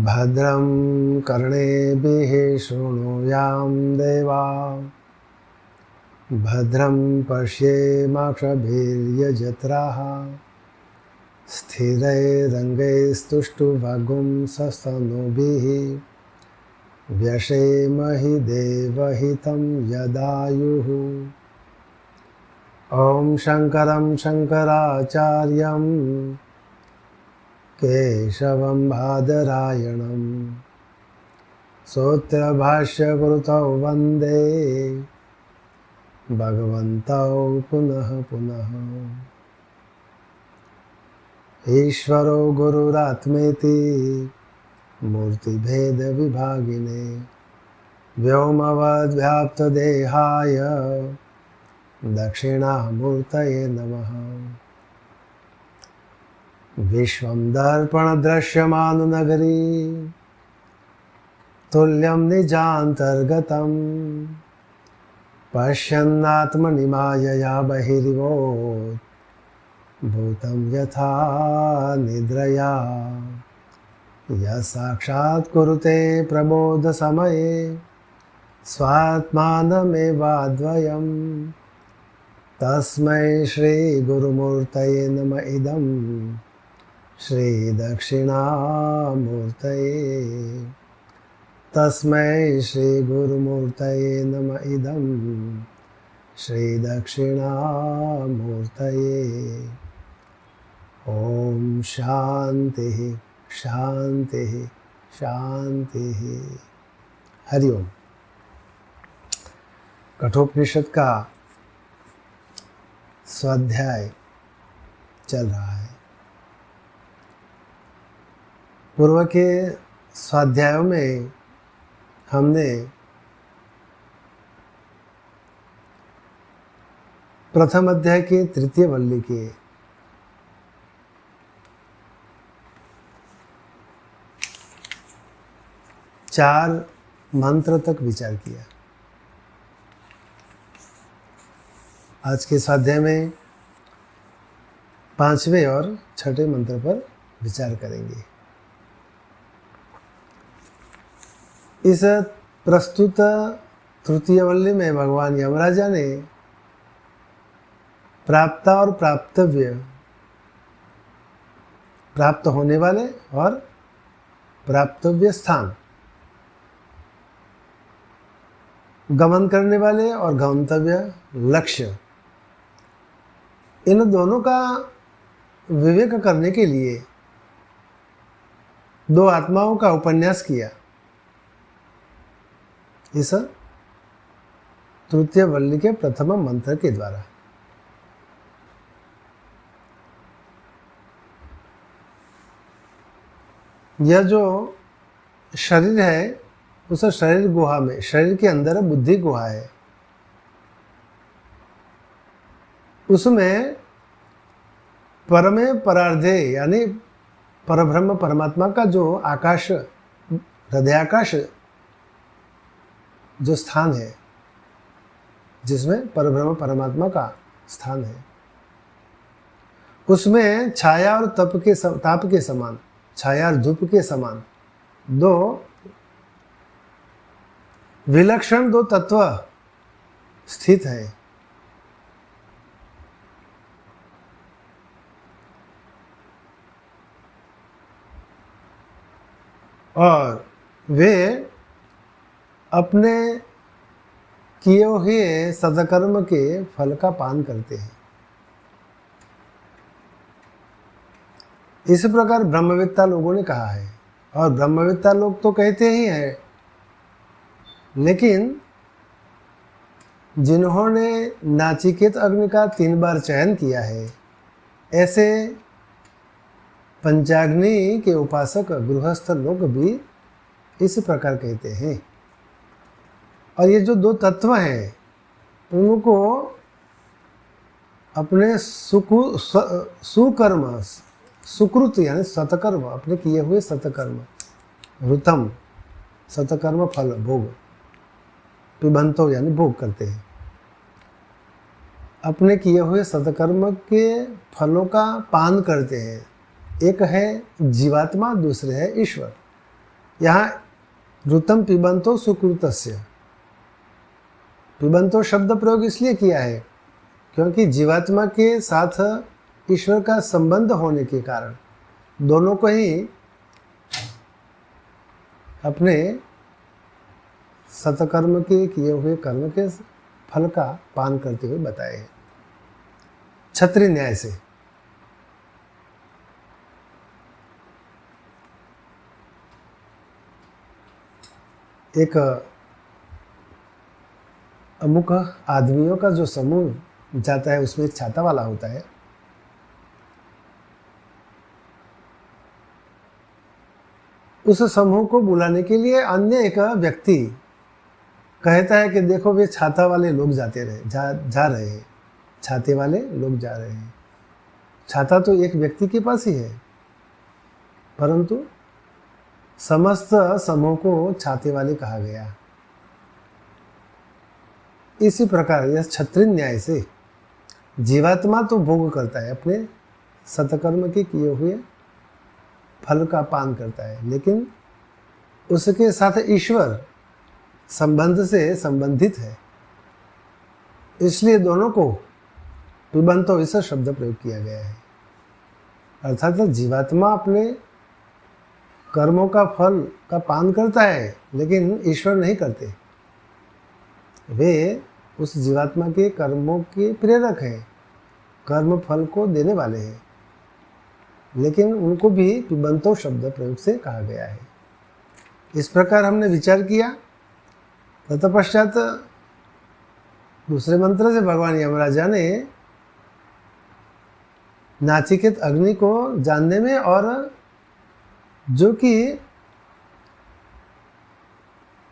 भद्रं कर्णेभिः शृणुयाम देवा भद्रं पश्येमाक्षभिर्यजत्राः स्थिरैरङ्गैस्तुष्टुभगुंसस्तनूभिः व्यशेमहि देवहितं यदायुः। ॐ शङ्करं शङ्कराचार्यं केशवं बादरायणं सूत्रभाष्यकृतौ वन्दे भगवन्तौ पुनः पुनः। ईश्वरो गुरुरात्मेति मूर्तिभेदविभागिने व्योमवद्व्याप्तदेहाय दक्षिणामूर्तये नमः। विश्वं दर्पणदृश्यमाननगरी तुल्यं निजान्तर्गतं पश्यन्नात्मनि मायया बहिरिवोत् भूतं यथा निद्रया यः साक्षात् कुरुते प्रबोधसमये स्वात्मानमेवाद्वयं तस्मै श्रीगुरुमूर्तये नम इदं श्रीदक्षिणामूर्तये तस्मै श्रीगुरुमूर्तये नम इदं श्रीदक्षिणामूर्तये। ॐ शान्तिः शान्तिः शान्तिः। हरिओम। कठोपनिषद का स्वाध्याय चल रहा है। पूर्व के स्वाध्यायों में हमने प्रथम अध्याय के तृतीय वल्ली के 4 मंत्र तक विचार किया। आज के स्वाध्याय में 5वें और 6ठे मंत्र पर विचार करेंगे। इस प्रस्तुत तृतीय वल्ली में भगवान यमराजा ने प्राप्त और प्राप्तव्य, प्राप्त होने वाले और प्राप्तव्य स्थान, गमन करने वाले और गंतव्य लक्ष्य, इन दोनों का विवेक करने के लिए 2 आत्माओं का उपन्यास किया। इस तृतीय वल्ली के प्रथम मंत्र के द्वारा यह जो शरीर है, उस शरीर गुहा में, शरीर के अंदर बुद्धि गुहा है, उसमें परमे परार्धे यानी परब्रह्म परमात्मा का जो आकाश, हृदयाकाश जो स्थान है, जिसमें परब्रह्म परमात्मा का स्थान है, उसमें छाया और ताप के समान, छाया और धूप के समान 2 विलक्षण 2 तत्व स्थित है। और वे अपने किए हुए सदकर्म के फल का पान करते हैं। इस प्रकार ब्रह्मवेत्ता लोगों ने कहा है, और ब्रह्मवेत्ता लोग तो कहते ही हैं, लेकिन जिन्होंने नाचिकेत अग्नि का 3 बार चयन किया है, ऐसे पंचाग्नि के उपासक गृहस्थ लोग भी इस प्रकार कहते हैं। और ये जो 2 तत्व हैं, उनको अपने सुकर्म, सुकृत यानी सतकर्म, अपने किए हुए सतकर्म, ऋतम सतकर्म फल भोग, पिबंतो यानी भोग करते हैं। अपने किए हुए सत्कर्म के फलों का पान करते हैं। एक है जीवात्मा, दूसरे है ईश्वर। यहाँ ऋतम पिबंतो सुकृतस्य, पिबंतो शब्द प्रयोग इसलिए किया है क्योंकि जीवात्मा के साथ ईश्वर का संबंध होने के कारण दोनों को ही अपने सत्कर्म के किए हुए कर्म के फल का पान करते हुए बताए हैं। क्षत्रिय न्याय से एक अमुक आदमियों का जो समूह जाता है उसमें एक छाता वाला होता है। उस समूह को बुलाने के लिए अन्य एक व्यक्ति कहता है कि देखो वे छाता वाले लोग जा रहे हैं, छाते वाले लोग जा रहे हैं। छाता तो एक व्यक्ति के पास ही है, परंतु समस्त समूह को छाते वाले कहा गया। इसी प्रकार यह क्षत्रिय न्याय से जीवात्मा तो भोग करता है, अपने सत्कर्म के किए हुए फल का पान करता है, लेकिन उसके साथ ईश्वर संबंध से संबंधित है, इसलिए दोनों को पिबंतो इस शब्द प्रयोग किया गया है। अर्थात जीवात्मा अपने कर्मों का फल का पान करता है, लेकिन ईश्वर नहीं करते। वे उस जीवात्मा के कर्मों के प्रेरक हैं, कर्म फल को देने वाले हैं, लेकिन उनको भी पिबंतो शब्द प्रयोग से कहा गया है। इस प्रकार हमने विचार किया। तत्पश्चात दूसरे मंत्र से भगवान यमराजा ने नाचिकेत अग्नि को जानने में और जो कि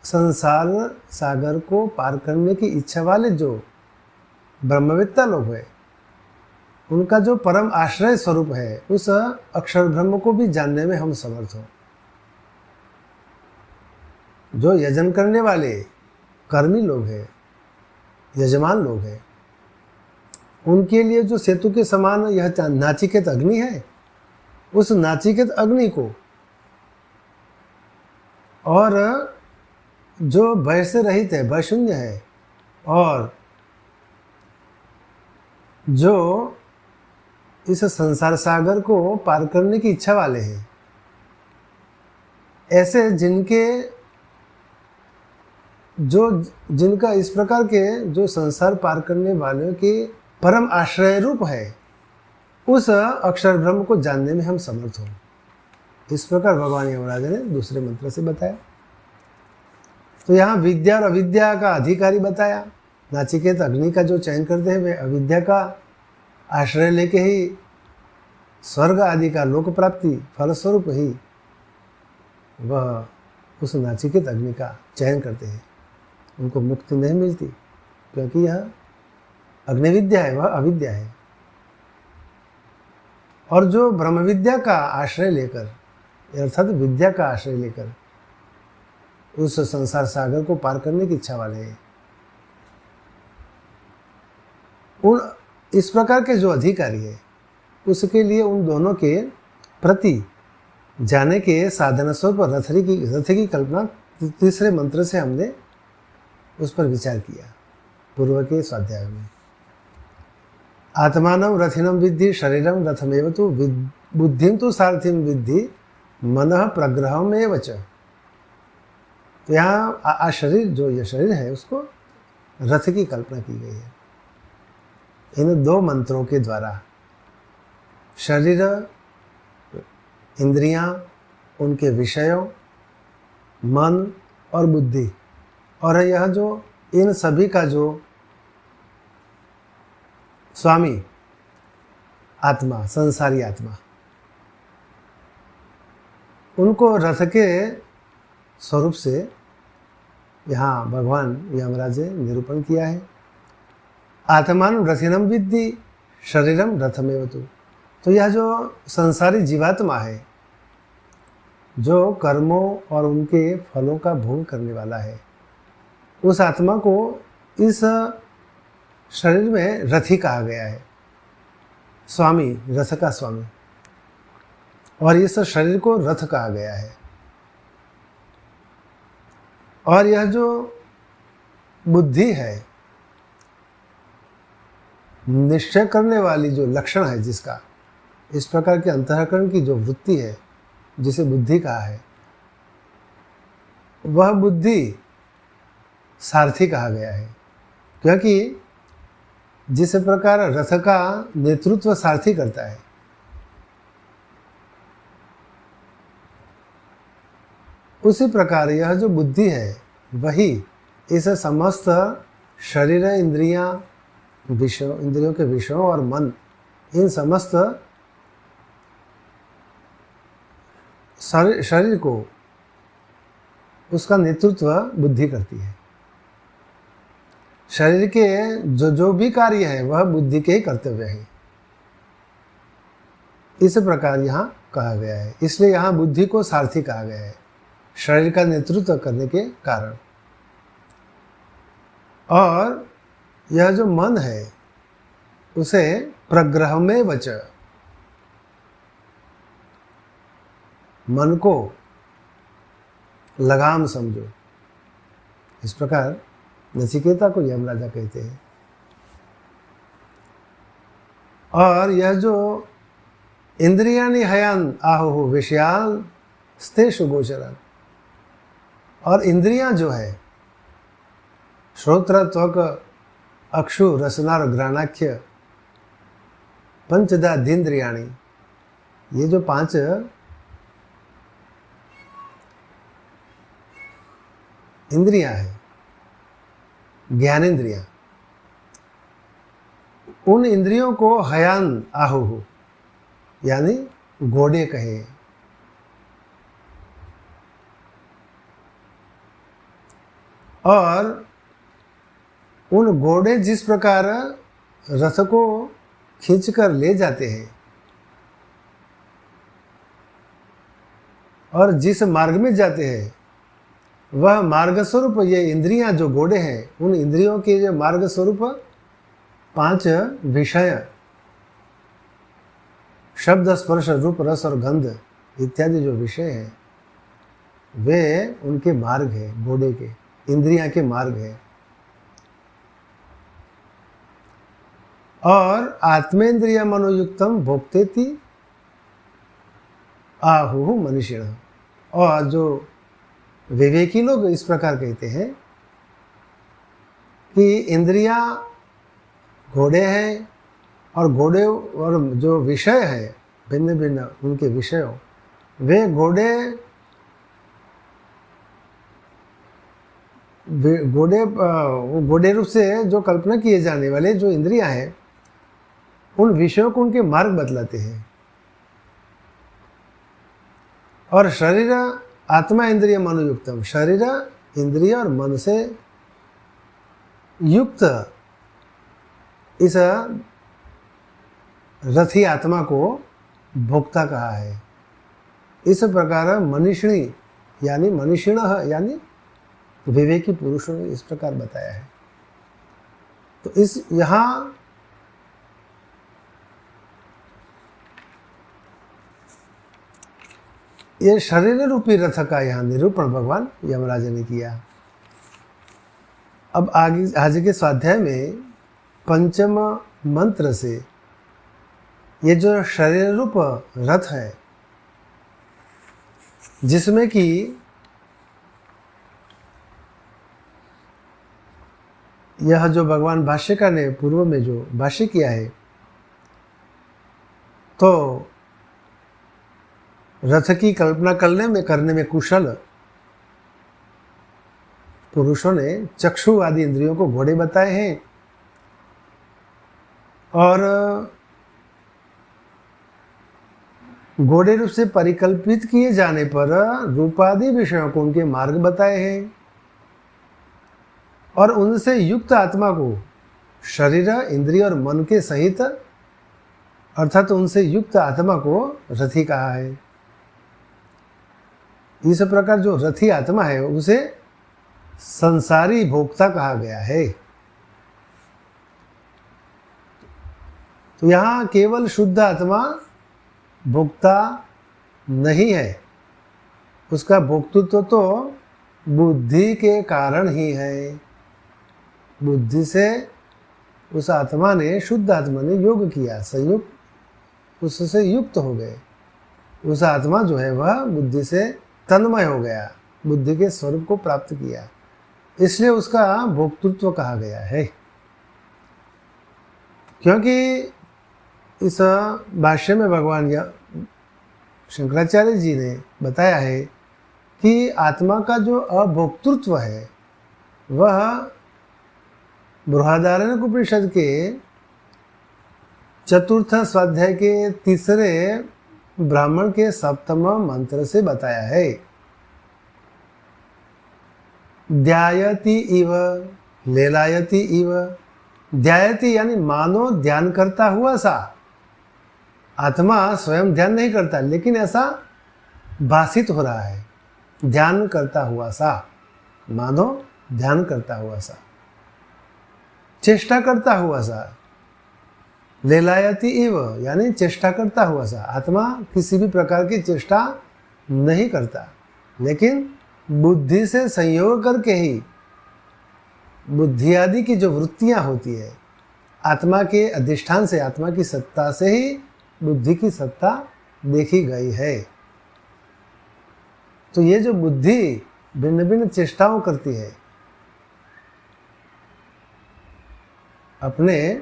संसार सागर को पार करने की इच्छा वाले जो ब्रह्मवेत्ता लोग हैं, उनका जो परम आश्रय स्वरूप है, उस अक्षर ब्रह्म को भी जानने में हम समर्थ हों। जो यजन करने वाले कर्मी लोग हैं, यजमान लोग हैं, उनके लिए जो सेतु के समान यह नाचिकेत अग्नि है, उस नाचिकेत अग्नि को और जो भय से रहित है, भय शून्य है, और जो इस संसार सागर को पार करने की इच्छा वाले हैं, ऐसे जिनका इस प्रकार के जो संसार पार करने वालों के परम आश्रय रूप है, उस अक्षर ब्रह्म को जानने में हम समर्थ हों। इस प्रकार भगवान यमराज ने दूसरे मंत्र से बताया। तो यहाँ विद्या और अविद्या का अधिकारी बताया। नाचिकेत अग्नि का जो चयन करते हैं वे अविद्या का आश्रय लेके ही स्वर्ग आदि का लोक प्राप्ति फलस्वरूप ही वह उस नाचिकेत अग्नि का चयन करते हैं। उनको मुक्ति नहीं मिलती क्योंकि यह अग्निविद्या है, वह अविद्या है। और जो ब्रह्म विद्या का आश्रय लेकर, अर्थात विद्या का आश्रय लेकर उस संसार सागर को पार करने की इच्छा वाले हैं, उन इस प्रकार के जो अधिकारी है, उसके लिए उन दोनों के प्रति जाने के साधन स्वरूप रथ की कल्पना तीसरे मंत्र से हमने उस पर विचार किया पूर्व के स्वाध्याय में। आत्मानं रथिनं विद्धि शरीरं रथमेव तु बुद्धिं तु सारथिं विद्धि मनः प्रग्रहमेव च। तो यहाँ शरीर, जो यह शरीर है, उसको रथ की कल्पना की गई है इन दो मंत्रों के द्वारा। शरीर, इंद्रियां, उनके विषयों, मन और बुद्धि, और यह जो इन सभी का जो स्वामी आत्मा, संसारी आत्मा, उनको रथ के स्वरूप से यहाँ भगवान यमराज ने निरूपण किया है। आत्मान रथिनम विद्धि शरीरम रथमेव तु। तो यह जो संसारी जीवात्मा है, जो कर्मों और उनके फलों का भोग करने वाला है, उस आत्मा को इस शरीर में रथी कहा गया है, स्वामी, रथ का स्वामी, और इस शरीर को रथ कहा गया है। और यह जो बुद्धि है, निश्चय करने वाली जो लक्षण है जिसका, इस प्रकार के अंतःकरण की जो वृत्ति है जिसे बुद्धि कहा है, वह बुद्धि सारथी कहा गया है, क्योंकि जिस प्रकार रथ का नेतृत्व सारथी करता है, उसी प्रकार यह जो बुद्धि है वही इस समस्त शरीर, इंद्रियां, विषयों, इंद्रियों के विषयों और मन, इन समस्त शरीर को, उसका नेतृत्व बुद्धि करती है। शरीर के जो भी कार्य है वह बुद्धि के ही कर्तव्य है। इस प्रकार यहाँ कहा गया है, इसलिए यहाँ बुद्धि को सारथी कहा गया है, शरीर का नेतृत्व करने के कारण। और यह जो मन है उसे प्रग्रह में वच, मन को लगाम समझो, इस प्रकार नचिकेता को यमराजा कहते हैं। और यह जो इंद्रियाणि हयान आहो विषयान स्तेषु गोचरन, और इंद्रियां जो है श्रोत्र, त्वक, अक्षु, रसनार, घ्राणाख्य, पंचदाधीन्द्रियाणि, ये जो 5 इंद्रियां हैं, ज्ञानेन्द्रियां, उन इंद्रियों को हयान आहुः यानी घोड़े कहे। और उन घोड़े जिस प्रकार रथ को खींचकर ले जाते हैं और जिस मार्ग में जाते हैं, वह मार्ग स्वरूप ये इंद्रियां जो घोड़े हैं, उन इंद्रियों के जो मार्ग स्वरूप 5 विषय, शब्द, स्पर्श, रूप, रस और गंध इत्यादि जो विषय हैं, वे उनके मार्ग है, घोड़े के, इंद्रियां के मार्ग है। और आत्मेन्द्रिय मनोयुक्तम भोक्तेति आहुः मनीषिणः, और जो विवेकी लोग इस प्रकार कहते हैं कि इंद्रियां घोड़े हैं और घोड़े और जो विषय है भिन्न भिन्न उनके विषयों, वे घोड़े रूप से जो कल्पना किए जाने वाले जो इंद्रियां हैं, उन विषयों को उनके मार्ग बतलाते हैं। और शरीर आत्मा इंद्रिय मनोयुक्तम, शरीर, इंद्रिय और मन से युक्त इस रथी आत्मा को भोक्ता कहा है। इस प्रकार मनीषिणी यानी मनीषिणः यानी विवेकी पुरुषों ने इस प्रकार बताया है। तो इस यहाँ ये शरीर रूपी रथ का यहाँ निरूपण भगवान यमराज ने किया। अब आज के स्वाध्याय में 5म मंत्र से ये जो शरीर रूप रथ है, जिसमें कि यह जो भगवान भाष्यकार ने पूर्व में जो भाष्य किया है, तो रथ की कल्पना करने में कुशल पुरुषों ने चक्षु आदि इंद्रियों को घोड़े बताए हैं, और घोड़े रूप से परिकल्पित किए जाने पर रूपादि विषयों को उनके मार्ग बताए हैं, और उनसे युक्त आत्मा को शरीर, इंद्रिय और मन के सहित अर्थात उनसे युक्त आत्मा को रथी कहा है। इस प्रकार जो रथी आत्मा है उसे संसारी भोक्ता कहा गया है। तो यहाँ केवल शुद्ध आत्मा भोक्ता नहीं है, उसका भोक्तृत्व तो बुद्धि के कारण ही है। बुद्धि से उस आत्मा ने, शुद्ध आत्मा ने योग किया, संयुक्त उससे युक्त हो गए। उस आत्मा जो है वह बुद्धि से तन्मय हो गया, बुद्धि के स्वरूप को प्राप्त किया, इसलिए उसका भोक्तृत्व कहा गया है। क्योंकि इस भाष्य में भगवान शंकराचार्य जी ने बताया है कि आत्मा का जो अभोक्तृत्व है वह बृहदारण्यक उपनिषद के चतुर्थ स्वाध्याय के तीसरे ब्राह्मण के सप्तम मंत्र से बताया है। ध्यायति इव लेलायति इव, ध्यायति यानी मानो ध्यान करता हुआ सा। आत्मा स्वयं ध्यान नहीं करता, लेकिन ऐसा भाषित हो रहा है, ध्यान करता हुआ सा, मानो ध्यान करता हुआ सा, चेष्टा करता हुआ सा। लेलायति इव यानी चेष्टा करता हुआ सा। आत्मा किसी भी प्रकार की चेष्टा नहीं करता, लेकिन बुद्धि से संयोग करके ही, बुद्धि आदि की जो वृत्तियां होती है, आत्मा के अधिष्ठान से, आत्मा की सत्ता से ही बुद्धि की सत्ता देखी गई है। तो ये जो बुद्धि भिन्न भिन्न चेष्टाओं करती है अपने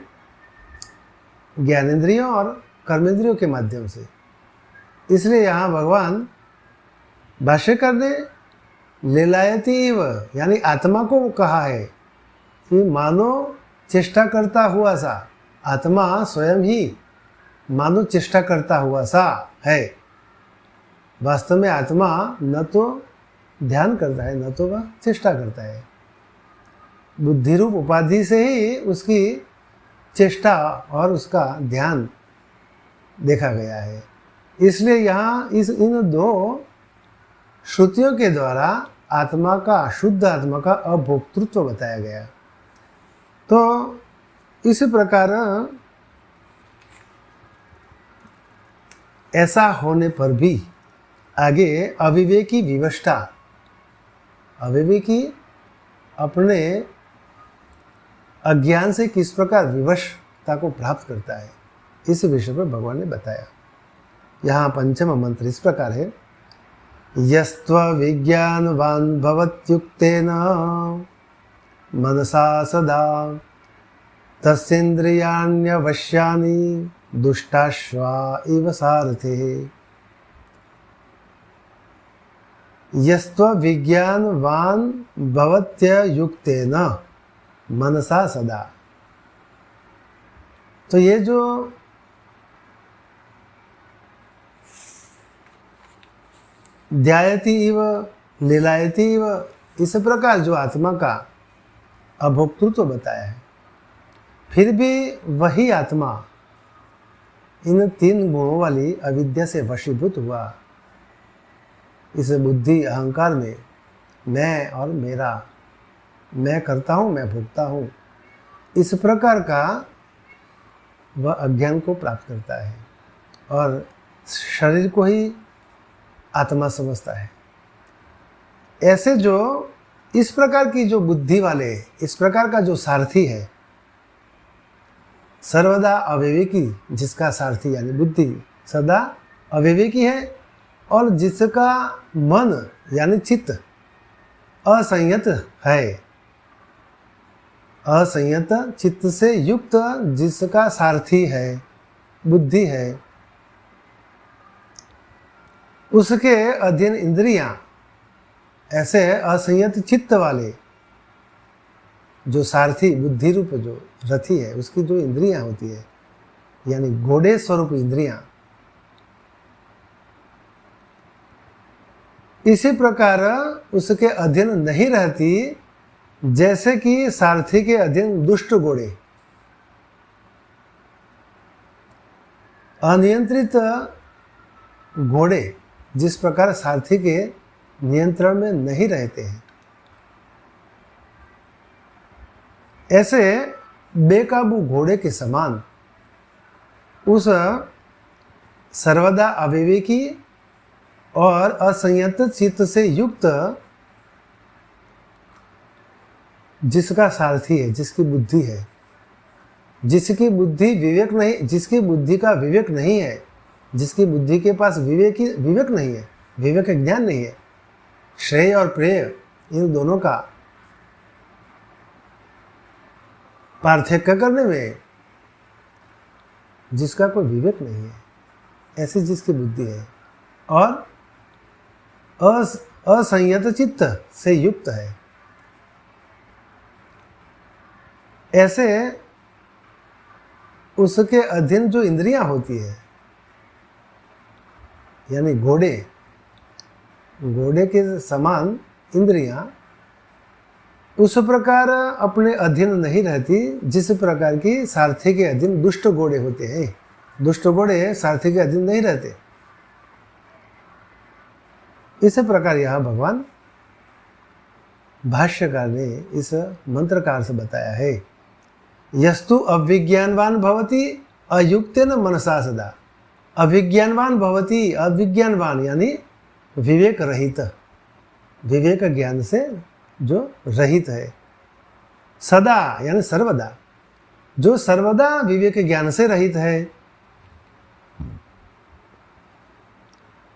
ज्ञानेंद्रियों और कर्मेंद्रियों के माध्यम से, इसलिए यहाँ भगवान भाष्यकार ने लेलायति इव यानी आत्मा को कहा है कि मानो चेष्टा करता हुआ सा। आत्मा स्वयं ही मानो चेष्टा करता हुआ सा है। वास्तव में आत्मा न तो ध्यान करता है, न तो वह चेष्टा करता है। बुद्धि रूप उपाधि से ही उसकी चेष्टा और उसका ध्यान देखा गया है। इसलिए यहाँ इन दो श्रुतियों के द्वारा आत्मा का, शुद्ध आत्मा का अभोक्तृत्व बताया गया। तो इस प्रकार ऐसा होने पर भी आगे अविवेकी विवष्टा, अविवेकी अपने अज्ञान से किस प्रकार विवशता को प्राप्त करता है, इस विषय पर भगवान ने बताया। यहाँ पंचम मंत्र इस प्रकार है। यस्त्व विज्ञानवान भवत्युक्तेन मनसा सदा तस्येन्द्रियाण्यवश्यानि दुष्टाश्वा इव सारथिः। यस्त्व विज्ञानवान भवत्युक्तेन मनसा सदा। तो ये जो ध्यायति इव लीलायति इव, इस प्रकार जो आत्मा का अभोक्तृत्व बताया है, फिर भी वही आत्मा इन तीन गुणों वाली अविद्या से वशीभूत हुआ। इस बुद्धि अहंकार में मैं और मेरा, मैं करता हूँ, मैं भोगता हूँ, इस प्रकार का वह अज्ञान को प्राप्त करता है और शरीर को ही आत्मा समझता है। ऐसे जो इस प्रकार की जो बुद्धि वाले, इस प्रकार का जो सारथी है, सर्वदा अविवेकी, जिसका सारथी यानी बुद्धि सदा अविवेकी है और जिसका मन यानी चित्त असंयत है, असंयत चित्त से युक्त जिसका सारथी है, बुद्धि है, उसके अधीन इंद्रियां, ऐसे असंयत चित्त वाले जो सारथी बुद्धि रूप जो रथी है, उसकी जो इंद्रियां होती है यानी घोड़े स्वरूप इंद्रियां, इसी प्रकार उसके अधीन नहीं रहती जैसे कि सारथी के अधीन दुष्ट घोड़े। अनियंत्रित घोड़े जिस प्रकार सारथी के नियंत्रण में नहीं रहते हैं, ऐसे बेकाबू घोड़े के समान उस सर्वदा अविवेकी और असंयत चित्त से युक्त जिसका सारथी है, जिसकी बुद्धि है, जिसकी बुद्धि विवेक नहीं, जिसकी बुद्धि का विवेक नहीं है, जिसकी बुद्धि के पास विवेक नहीं है, विवेक ज्ञान नहीं है, श्रेय और प्रेय इन दोनों का पार्थक्य करने में जिसका कोई विवेक नहीं है, ऐसी जिसकी बुद्धि है और असंयत चित्त से युक्त है, ऐसे उसके अधीन जो इंद्रियां होती है, यानी घोड़े के समान इंद्रियां उस प्रकार अपने अधीन नहीं रहती जिस प्रकार की सारथी के अधीन दुष्ट घोड़े होते हैं। दुष्ट घोड़े सारथी के अधीन नहीं रहते। इस प्रकार यहाँ भगवान भाष्यकार ने इस मंत्रकार से बताया है, यस्तु अविज्ञानवान भवति अयुक्तेन मनसा सदा। अविज्ञानवान भवति, अविज्ञानवान यानी विवेक रहित, विवेक ज्ञान से जो रहित है, सदा यानी सर्वदा, जो सर्वदा विवेक ज्ञान से रहित है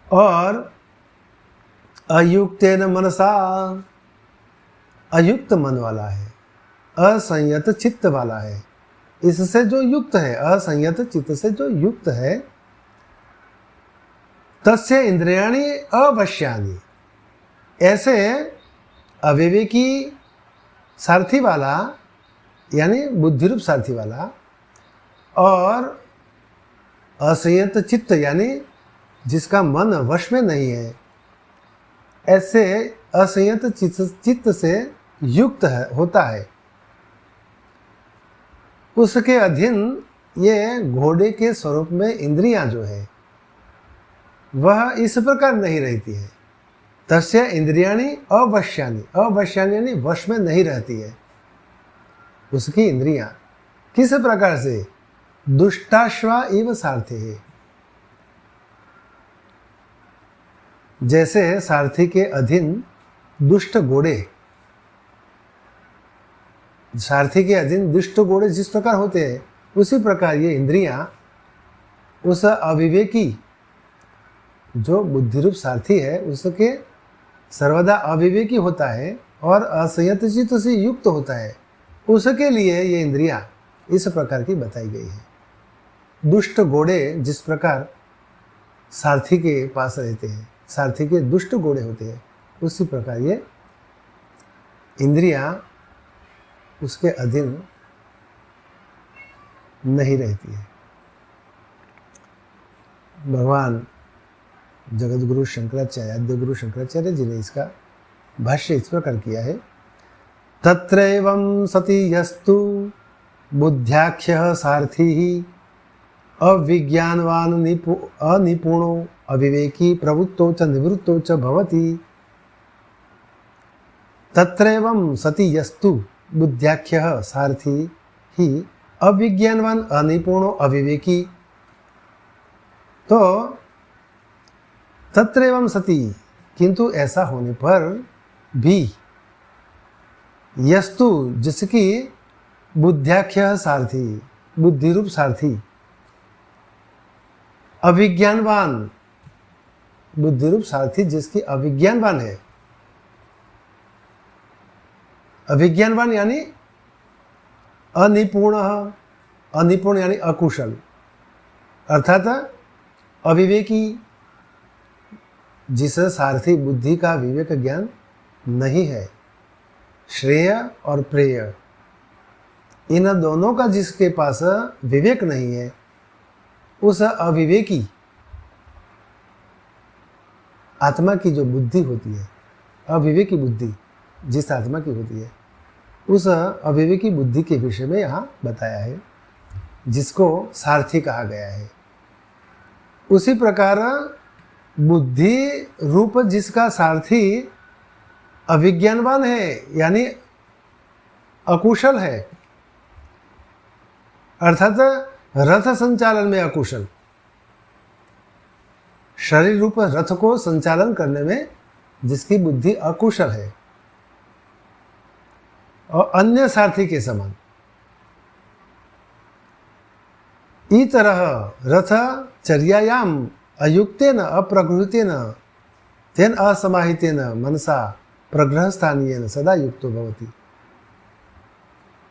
और अयुक्तेन मनसा, अयुक्त मन वाला है, असंयत चित्त वाला है, इससे जो युक्त है, असंयत चित्त से जो युक्त है, तस्य इंद्रियाणि अवश्यानि, ऐसे अविवेकी सारथी वाला यानी बुद्धिरूप सारथी वाला और असंयत चित्त यानी जिसका मन वश में नहीं है, ऐसे असंयत चित्त से युक्त होता है, उसके अधीन ये घोड़े के स्वरूप में इंद्रियां जो है वह इस प्रकार नहीं रहती है। तस्य इंद्रियाणि अवश्यानि, अवश्यानि यानी वश में नहीं रहती है उसकी इंद्रियां। किस प्रकार से? दुष्टाश्वा इव सारथी है, जैसे सारथी के अधीन दुष्ट घोड़े, सारथी के अधीन दुष्ट घोड़े जिस प्रकार होते हैं उसी प्रकार ये इंद्रियां उस अविवेकी जो बुद्धिरूप सारथी है उसके सर्वदा अविवेकी होता है और असंयत चित्त से युक्त होता है, उसके लिए ये इंद्रियां इस प्रकार की बताई गई है। दुष्ट घोड़े जिस प्रकार सारथी के पास रहते हैं, सारथी के दुष्ट घोड़े होते हैं, उसी प्रकार ये इंद्रियां उसके अधीन नहीं रहती है। भगवान जगत गुरु शंकराचार्य, आद्य गुरु शंकराचार्य जी ने इसका भाष्य इस प्रकार किया है, तत्रैवं सति यस्तु बुद्ध्याख्यः सारथी अविज्ञानवान अनिपुणो अविवेकी प्रवृत्तो च निवृत्तो च भवति। तत्रैवं सति यस्तु बुद्ध्याख्यः सारथी ही अविज्ञानवान अनिपुणो अविवेकी, तो तत्रैवं सति किंतु ऐसा होने पर भी, यस्तु जिसकी बुद्ध्याख्यः सारथी बुद्धिरूप सारथी, अविज्ञानवान बुद्धिरूप सारथी जिसकी अविज्ञानवान है, अविज्ञानवान यानी अनिपुण, अनिपुण यानी अकुशल, अर्थात अविवेकी, जिस सारथी बुद्धि का विवेक ज्ञान नहीं है, श्रेय और प्रेय इन दोनों का जिसके पास विवेक नहीं है, उस अविवेकी आत्मा की जो बुद्धि होती है, अविवेकी बुद्धि जिस आत्मा की होती है, उस अविवेकी बुद्धि के विषय में यहाँ बताया है, जिसको सारथी कहा गया है। उसी प्रकार बुद्धि रूप जिसका सारथी अविज्ञानवान है यानी अकुशल है, अर्थात रथ संचालन में अकुशल, शरीर रूप रथ को संचालन करने में जिसकी बुद्धि अकुशल है, और अन्य सारथी के समान। ई तरह रथ चर्यायाम अयुक्तेन अप्रगृहितेन तेन असमाहितेन मनसा प्रग्रह स्थानीयेन सदा युक्तो भवति।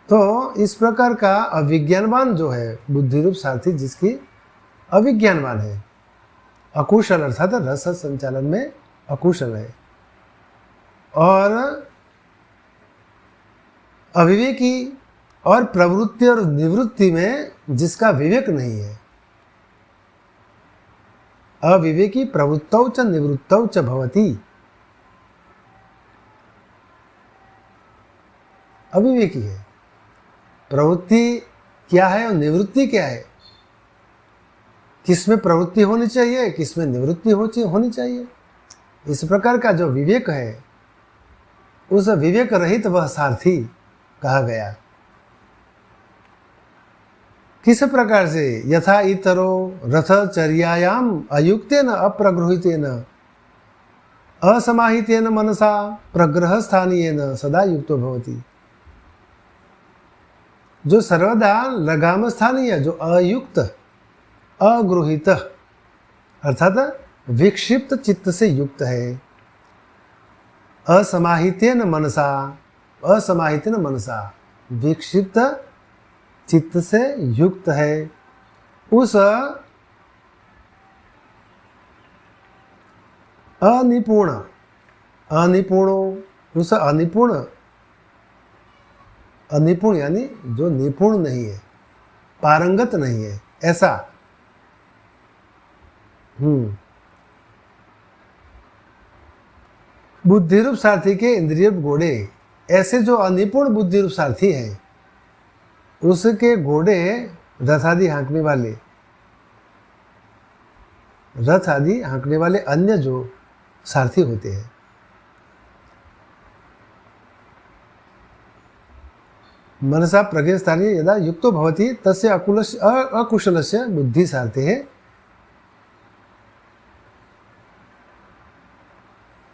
तो इस प्रकार का अविज्ञानवान जो है बुद्धि रूप सारथी, जिसकी अविज्ञानवान है, अकुशल अर्थात रस संचालन में अकुशल है, और अविवेकी और प्रवृत्ति और निवृत्ति में जिसका विवेक नहीं है। अविवेकी प्रवृत्तौ च निवृत्तौ च भवति। अविवेकी है, प्रवृत्ति क्या है और निवृत्ति क्या है, किसमें प्रवृत्ति होनी चाहिए, किसमें निवृत्ति होनी चाहिए, इस प्रकार का जो विवेक है, उस विवेक रहित वह सारथी कहा गया। किस प्रकार से? यथा इतरो रथचर्यायाम अयुक्तेन अप्रगृहितेन असमाहितेन मनसा प्रग्रह स्थानीयेन सदा युक्तो भवति। जो सर्वदा लगाम स्थानीय, जो अयुक्त अगृहित अर्थात विक्षिप्त चित्त से युक्त है, असमाहितेन मनसा, असमाहितेन मनसा विक्षिप्त चित्त से युक्त है, उस अनिपुण उस अनिपुण यानी जो निपुण नहीं है, पारंगत नहीं है, ऐसा बुद्धि रूप सारथी के इंद्रिय घोड़े, ऐसे जो अनिपुण बुद्धि रूप सारथी है, उसके घोड़े रथ आदि हाँकने वाले अन्य जो सारथी होते हैं। मनसा प्रज्ञा स्थानीय यदा युक्तो भवति तस्य अकुशलस्य बुद्धि सारथे है।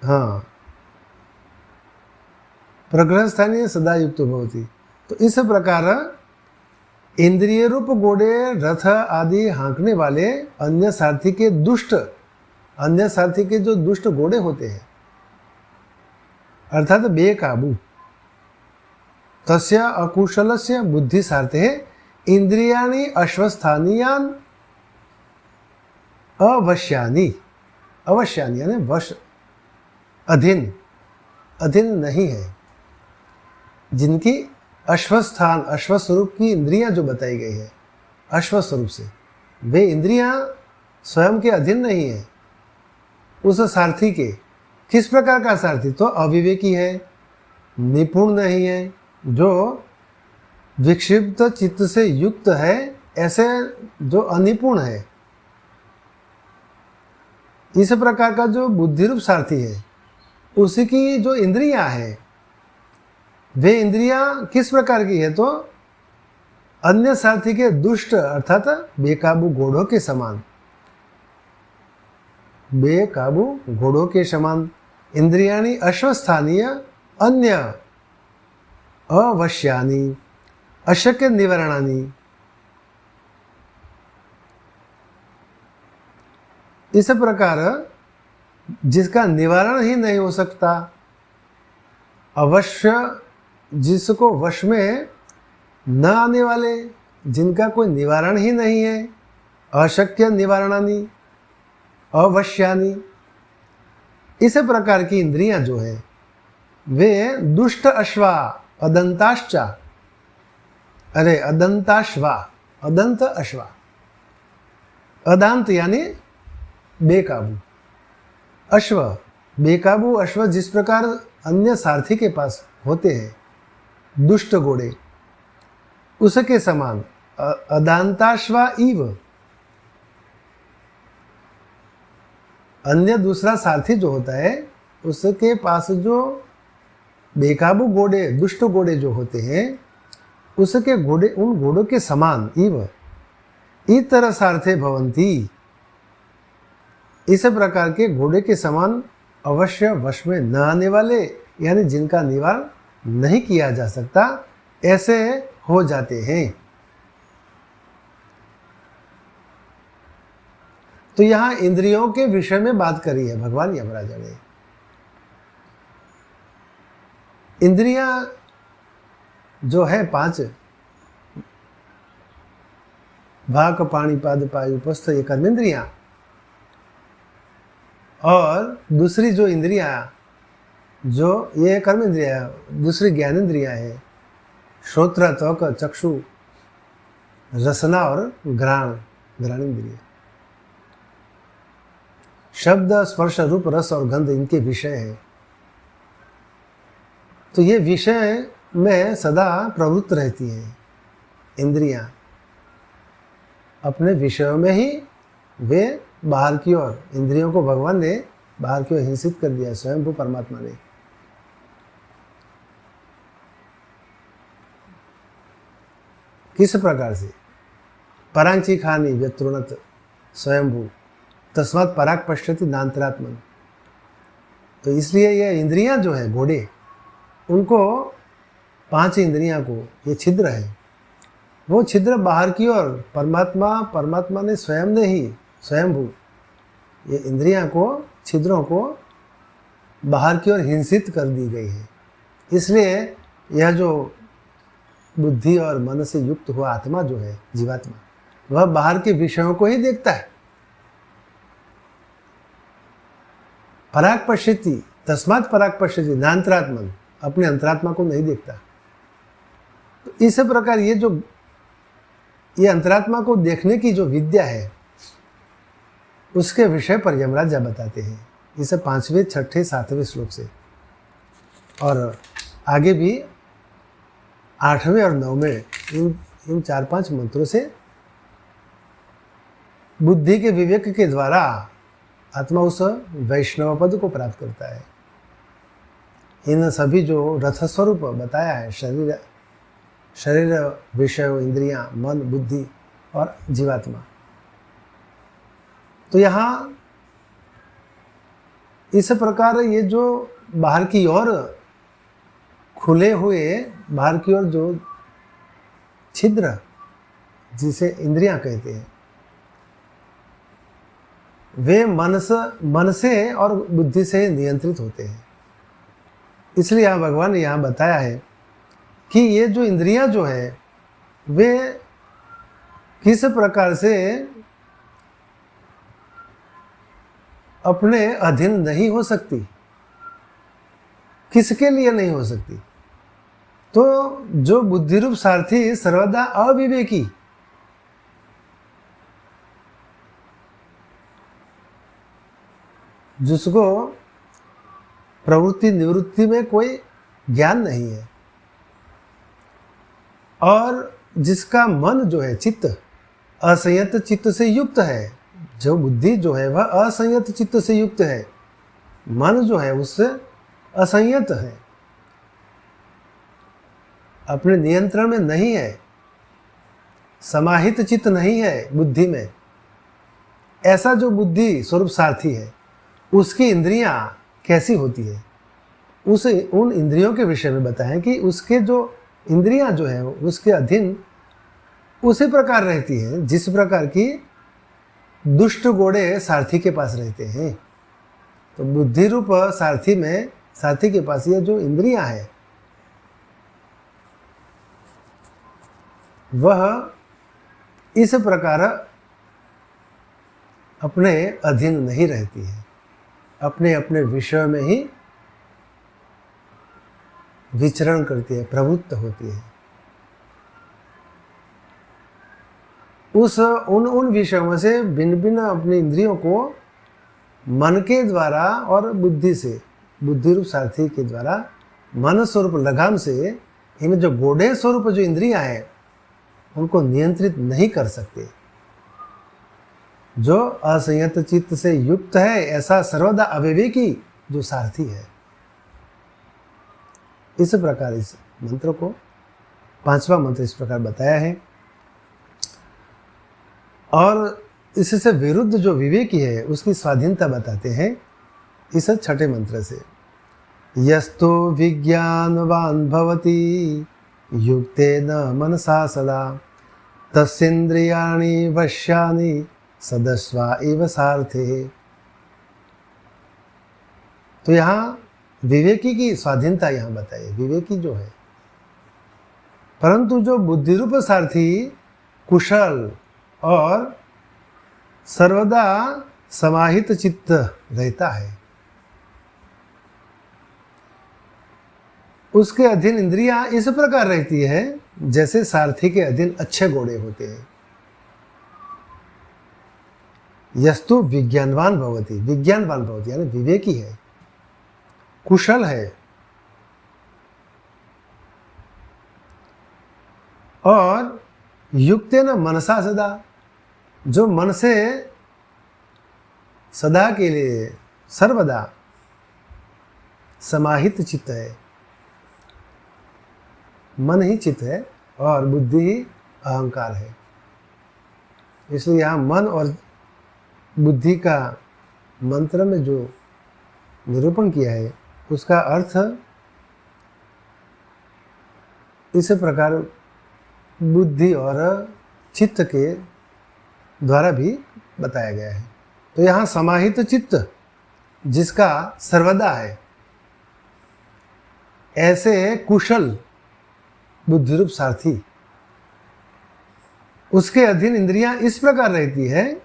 हाँ, प्रग्रह स्थानीय सदा युक्तो भवति। तो इस प्रकार इंद्रिय रूप घोड़े रथ आदि हाँकने वाले अन्य सारथी के जो दुष्ट घोड़े होते हैं, अर्थात बेकाबू, तस्य अकुशलस्य बुद्धि सारथे इंद्रियाणि अश्वस्थानीयान अवश्यानि यानी वश, अधीन नहीं है, जिनकी अश्वस्थान, अश्वस्वरूप की इंद्रियां जो बताई गई है, अश्वस्वरूप से वे इंद्रियां स्वयं के अधीन नहीं है उस सारथी के। किस प्रकार का सारथी? तो अविवेकी है, निपुण नहीं है, जो विक्षिप्त चित्त से युक्त है, ऐसे जो अनिपुण है, इस प्रकार का जो बुद्धि रूप सारथी है, उसकी जो इंद्रियां हैं, वे इंद्रियां किस प्रकार की है? तो अन्य सारथी के दुष्ट अर्थात बेकाबू घोड़ों के समान, बेकाबू घोड़ों के समान। इंद्रियाणि अश्वस्थानीय अन्य अवश्यानि अशक्य निवारणानि, इस प्रकार जिसका निवारण ही नहीं हो सकता, अवश्य जिसको वश में न आने वाले, जिनका कोई निवारण ही नहीं है, अशक्य निवारणानि अवश्यानि, इस प्रकार की इंद्रियां जो है वे दुष्ट अश्वा अदंताश्चा, अरे अदंताश्वा, अदंत अश्वा, अदांत यानी बेकाबू, अश्व बेकाबू अश्व जिस प्रकार अन्य सारथी के पास होते हैं दुष्ट घोड़े, उसके समान अदांताश्वा इव, अन्य दूसरा सारथी जो होता है उसके पास जो बेकाबू घोड़े, दुष्ट घोड़े जो होते हैं, उसके घोड़े उन घोड़ों के समान इव इतर सारथे भवंती, इस प्रकार के घोड़े के समान अवश्य वश में न आने वाले, यानी जिनका निवारण नहीं किया जा सकता, ऐसे हो जाते हैं। तो यहां इंद्रियों के विषय में बात करी है भगवान यमराजा ने। इंद्रियां जो है 5, वाक पाणी पाद पायु उपस्थ, ये कर्मेंद्रियां, और दूसरी जो इंद्रियां जो ये कर्मेंद्रियां, दूसरी ज्ञानेंद्रियां है, श्रोत्र त्वक चक्षु रसना और घ्राणेंद्रिय, शब्द स्पर्श रूप रस और गंध इनके विषय है। तो ये विषय में सदा प्रवृत्त रहती हैं इंद्रियां, अपने विषयों में ही वे बाहर की ओर, इंद्रियों को भगवान ने बाहर की ओर हिंसित कर दिया, स्वयं परमात्मा ने। किस प्रकार से? परांची खानी व्यतृणत स्वयंभू तस्मात् पराग पश्यति नान्तरात्मन। तो इसलिए ये इंद्रियां जो है घोड़े, उनको 5 इंद्रियां को ये छिद्र है, वो छिद्र बाहर की ओर परमात्मा ने स्वयंभू ये इंद्रियां को, छिद्रों को बाहर की ओर हिंसित कर दी गई है। इसलिए यह जो बुद्धि और मन से युक्त हुआ आत्मा जो है जीवात्मा, वह बाहर के विषयों को ही देखता है। पराग पश्यति तस्मात् पराग पश्यति नान्तरात्मन, अपने अंतरात्मा को नहीं देखता। तो इस प्रकार ये अंतरात्मा को देखने की जो विद्या है, उसके विषय पर यमराजा बताते हैं इसे 5वें 6ठे 7वें श्लोक से, और आगे भी 8वें और 9वें इन 4-5 मंत्रों से बुद्धि के विवेक के द्वारा आत्मा उस वैष्णव पद को प्राप्त करता है। इन सभी जो रथ स्वरूप बताया है, शरीर विषय इंद्रियां मन बुद्धि और जीवात्मा, तो यहाँ इस प्रकार ये जो बाहर की ओर खुले हुए, बाहर की ओर जो छिद्र जिसे इंद्रियां कहते हैं, वे मन से और बुद्धि से नियंत्रित होते हैं। इसलिए यहाँ भगवान ने यहाँ बताया है कि ये जो इंद्रियां जो है वे किस प्रकार से अपने अधीन नहीं हो सकती, किसके लिए नहीं हो सकती? तो जो बुद्धि रूप सारथी सर्वदा अविवेकी, जिसको प्रवृत्ति निवृत्ति में कोई ज्ञान नहीं है, और जिसका मन जो है चित्त असंयत चित्त से युक्त है, जो बुद्धि जो है वह असंयत चित्त से युक्त है, मन जो है उससे असंयत है, अपने नियंत्रण में नहीं है, समाहित चित्त नहीं है बुद्धि में, ऐसा जो बुद्धि स्वरूप सारथी है, उसकी इंद्रियां कैसी होती है? उन इंद्रियों के विषय में बताएं कि उसके जो इंद्रियां जो है उसके अधीन उसी प्रकार रहती हैं जिस प्रकार की दुष्ट घोड़े सारथी के पास रहते हैं। तो बुद्धि रूप सारथी के पास ये जो इंद्रियां हैं वह इस प्रकार अपने अधीन नहीं रहती है, अपने अपने विषय में ही विचरण करती है, प्रवृत्त होती है। उन विषयों से भिन्न भिन्न अपने इंद्रियों को मन के द्वारा और बुद्धि से, बुद्धि रूप सारथी के द्वारा मन स्वरूप लगाम से, इनमें जो घोड़े स्वरूप जो इंद्रियां हैं उनको नियंत्रित नहीं कर सकते। जो असंयत चित्त से युक्त है, ऐसा सर्वदा अविवेकी जो सारथी है। इस प्रकार इस मंत्र को 5वां मंत्र इस प्रकार बताया है। और इससे विरुद्ध जो विवेकी है उसकी स्वाधीनता बताते हैं इस 6ठे मंत्र से। यस्तो विज्ञानवान भवति युक्तेन मनसा सदा तस्येन्द्रियाणि वश्यानि सदस्वा इव सारथे। तो यहाँ विवेकी की स्वाधीनता यहाँ बताई, विवेकी जो है। परंतु जो बुद्धिरूप सारथी कुशल और सर्वदा समाहित चित्त रहता है, उसके अधीन इंद्रियां इस प्रकार रहती है जैसे सारथी के अधीन अच्छे घोड़े होते हैं। यस्तु विज्ञानवान भवति, विज्ञानवान भवति यानी विवेकी है, कुशल है और युक्तेन मनसा सदा, जो मन से सदा के लिए सर्वदा समाहित चित्त है। मन ही चित्त है और बुद्धि ही अहंकार है। इसलिए यहाँ मन और बुद्धि का मंत्र में जो निरूपण किया है उसका अर्थ इस प्रकार बुद्धि और चित्त के द्वारा भी बताया गया है। तो यहाँ समाहित चित्त जिसका सर्वदा है, ऐसे कुशल बुद्धिरूप सारथी, उसके अधीन इंद्रियां इस प्रकार रहती है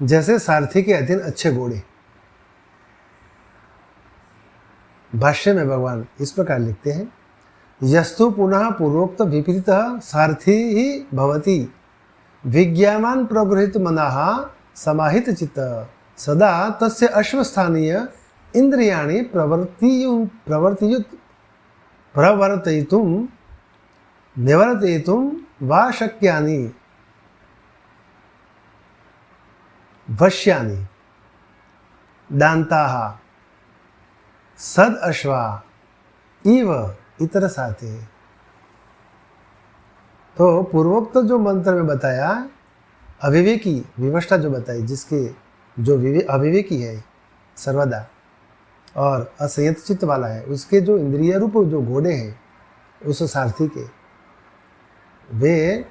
जैसे सारथी के अधीन अच्छे घोड़े। भाष्य में भगवान इस प्रकार लिखते हैं, यस्तु पुनः पूर्वोक्त विपरीत सारथी ही भवति विज्ञानवान प्रगृहित मनः समाहित चित्त सदा तस्य अश्वस्थानीय इंद्रियाणि प्रवर्तयितुं निवर्तयितुं वा शक्यानि वश्यानि दान्ताः सद अश्वा इव इतर साथे। तो पूर्वोक्त जो मंत्र में बताया अविवेकी विवशता जो बताई, जिसके जो अविवेकी है सर्वदा और असंयत चित्त वाला है, उसके जो इंद्रिय रूप जो घोड़े हैं उस सारथी के, वे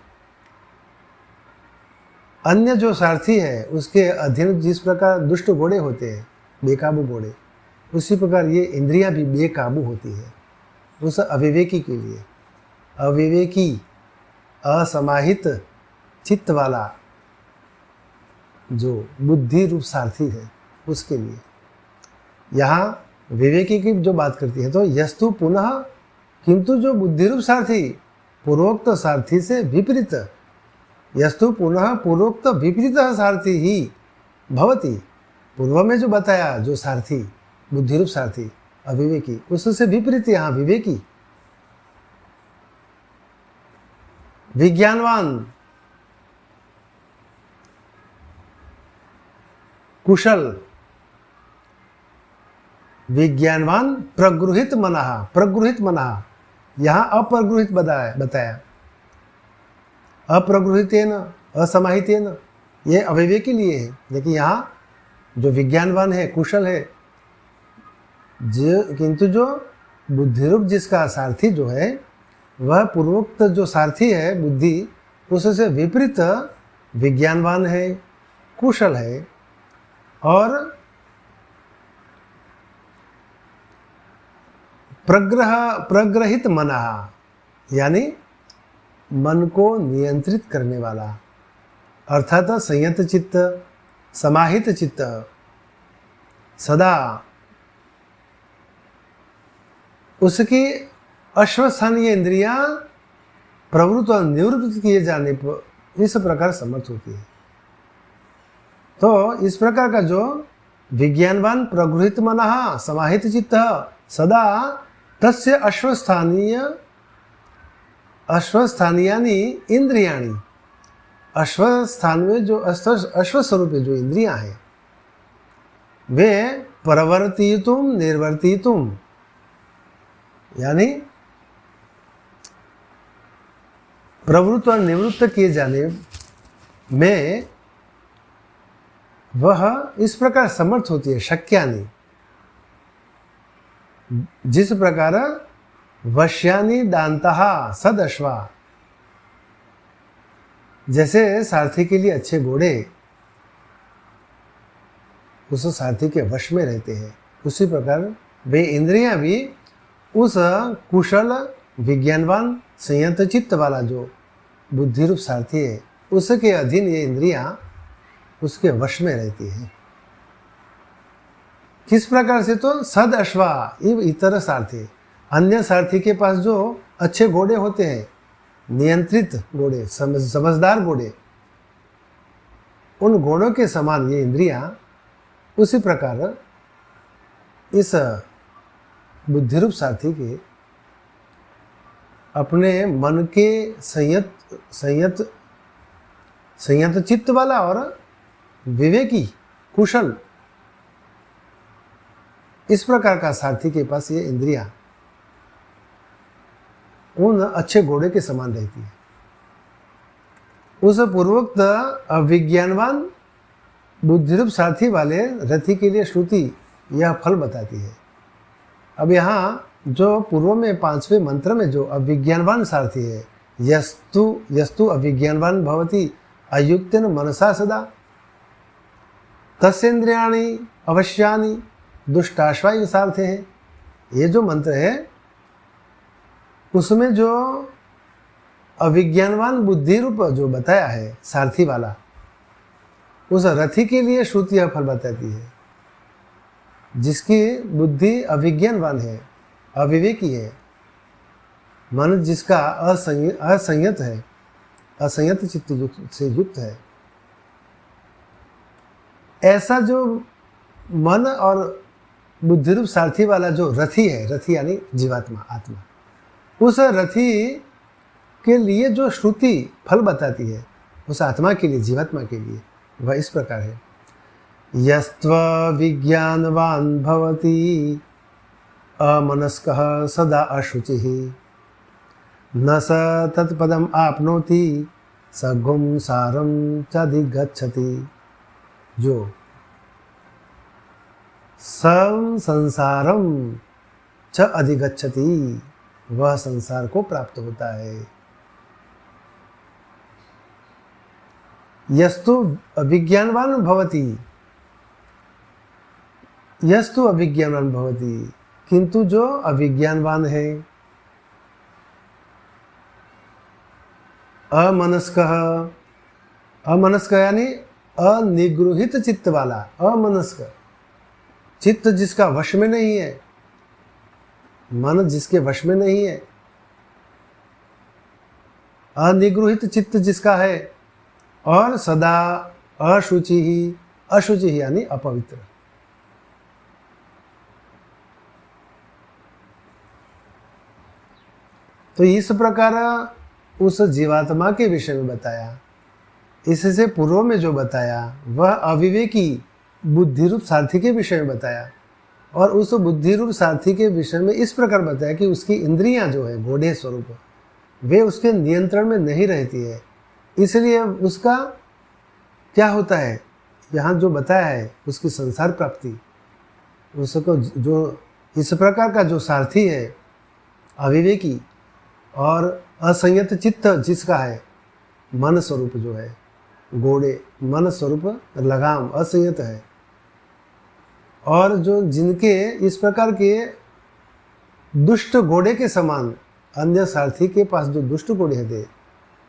अन्य जो सारथी है उसके अधीन जिस प्रकार दुष्ट घोड़े होते हैं, बेकाबू घोड़े, उसी प्रकार ये इंद्रियां भी बेकाबू होती है उस अविवेकी के लिए। अविवेकी असमाहित चित्त वाला जो बुद्धि रूप सारथी है उसके लिए। यहाँ विवेकी की जो बात करती है तो यस्तु पुनः, किंतु जो बुद्धि रूप सारथी पूर्वोक्त सारथी से विपरीत, यस्तु पुनः पूर्वोक्त विपरीत सारथी ही भवति, पूर्व में जो बताया जो सारथी बुद्धि रूप सारथी अविवेकी, उससे विपरीत यहाँ विवेकी विज्ञानवान कुशल विज्ञानवान प्रगृहित मनः, प्रगृहित मनः यहाँ अप्रगृहित बताया, अप्रगृहितेन असमाहितेन, ये अविवेकी लिए है। लेकिन यहाँ जो विज्ञानवान है कुशल है, किंतु जो बुद्धिरूप जिसका सारथी जो है वह पूर्वोक्त जो सारथी है बुद्धि, उससे विपरीत विज्ञानवान है, कुशल है और प्रग्रहित मनः यानी मन को नियंत्रित करने वाला, अर्थात संयत चित्त समाहित चित्त, सदा उसकी अश्वस्थानीय इंद्रियां प्रवृत्त और निवृत्त किए जाने पर इस प्रकार समर्थ होती है। तो इस प्रकार का जो विज्ञानवान प्रगृहित मनः समाहित चित्त सदा तस्य अश्वस्थानीयानि इंद्रियाणि, अश्वस्थान में जो अश्वस्वरूप जो इंद्रियां हैं वे प्रवर्तितुम निर्वर्तितुम यानी प्रवृत्त और निवृत्त किए जाने में वह इस प्रकार समर्थ होती है, शक्यानि, जिस प्रकार वश्यानि दान्तः सद अश्वा, जैसे सारथी के लिए अच्छे घोड़े उस सारथी के वश में रहते हैं, उसी प्रकार वे इंद्रियां भी उस कुशल विज्ञानवान संयत चित्त वाला जो बुद्धि रूप सारथी है उसके अधीन ये इंद्रियां उसके वश में रहती हैं। किस प्रकार से? तो सद अश्वा इव इतर सारथी, अन्य सारथी के पास जो अच्छे घोड़े होते हैं, नियंत्रित घोड़े, समझदार घोड़े, उन घोड़ों के समान ये इंद्रियां उसी प्रकार इस बुद्धिरूप सारथी के अपने मन के संयत चित्त वाला और विवेकी कुशल, इस प्रकार का सारथी के पास ये इंद्रियां उन अच्छे घोड़े के समान रहती है। उस पूर्वोक्त अविज्ञानवान बुद्धिरूप सारथी वाले रथी के लिए श्रुति यह फल बताती है। अब यहाँ जो पूर्व में 5वें मंत्र में जो अविज्ञानवान सारथी है, यस्तु अविज्ञानवान भवति अयुक्तेन मनसा सदा तस्येन्द्रियाणि अवश्यानि दुष्टाश्वायु सारथे हैं। ये जो मंत्र है उसमें जो अविज्ञानवान बुद्धि रूप जो बताया है सारथी वाला, उस रथी के लिए श्रुति यह फल बताती है, जिसकी बुद्धि अविज्ञानवान है, अविवेकी है, मन जिसका असंयत है, असंयत चित्त से युक्त है, ऐसा जो मन और बुद्धिरूप सारथी वाला जो रथी है, रथी यानी जीवात्मा, आत्मा, उस रथी के लिए जो श्रुति फल बताती है उस आत्मा के लिए, जीवात्मा के लिए, वह इस प्रकार है। यस्त्व विज्ञानवान भवति अमनस्कः सदा अशुचिः न स तत्पदम आपनोति सगुम सारम चाधिगच्छति। जो संसारम च अधिगच्छति, वह संसार को प्राप्त होता है। यस्तु अविज्ञानवान भवति, यस्तु अविज्ञानवान भवति, किंतु जो अविज्ञानवान है, अमनस्कः, अमनस्क यानी अनिगृहित चित्त वाला, अमनस्क चित्त जिसका वश में नहीं है, मन जिसके वश में नहीं है, अनिगृहित चित्त जिसका है, और सदा अशुचि ही, अशुचि ही यानी अपवित्र। तो इस प्रकार उस जीवात्मा के विषय में बताया। इससे पूर्व में जो बताया वह अविवेकी बुद्धिरूप सारथी के विषय में बताया, और उस बुद्धिरूप सारथी के विषय में इस प्रकार बताया कि उसकी इंद्रियां जो है घोड़े स्वरूप, वे उसके नियंत्रण में नहीं रहती है। इसलिए उसका क्या होता है, यहाँ जो बताया है उसकी संसार प्राप्ति, उसको जो इस प्रकार का जो सारथी है अविवेकी और असंयत चित्त जिसका है, मन स्वरूप जो है घोड़े, मन स्वरूप लगाम असंयत है, और जो जिनके इस प्रकार के दुष्ट घोड़े के समान, अन्य सारथी के पास जो दुष्ट घोड़े थे,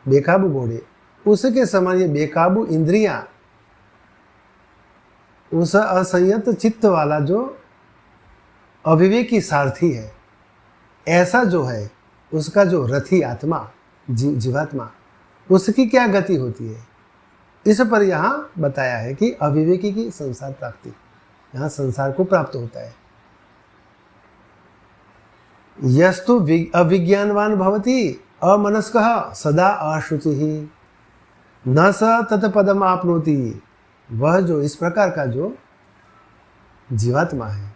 बेकाबू घोड़े, उसके समान ये बेकाबू इंद्रियां उस असंयत चित्त वाला जो अविवेकी सारथी है, ऐसा जो है उसका जो रथी आत्मा, जीवात्मा, उसकी क्या गति होती है, इस पर यहाँ बताया है कि अविवेकी की संसार प्राप्ति, यहाँ संसार को प्राप्त होता है। यस्तु अविज्ञानवान भवति अमनस्कः सदा अशुचिः न स तत्पदम आपनोति, वह जो इस प्रकार का जो जीवात्मा है,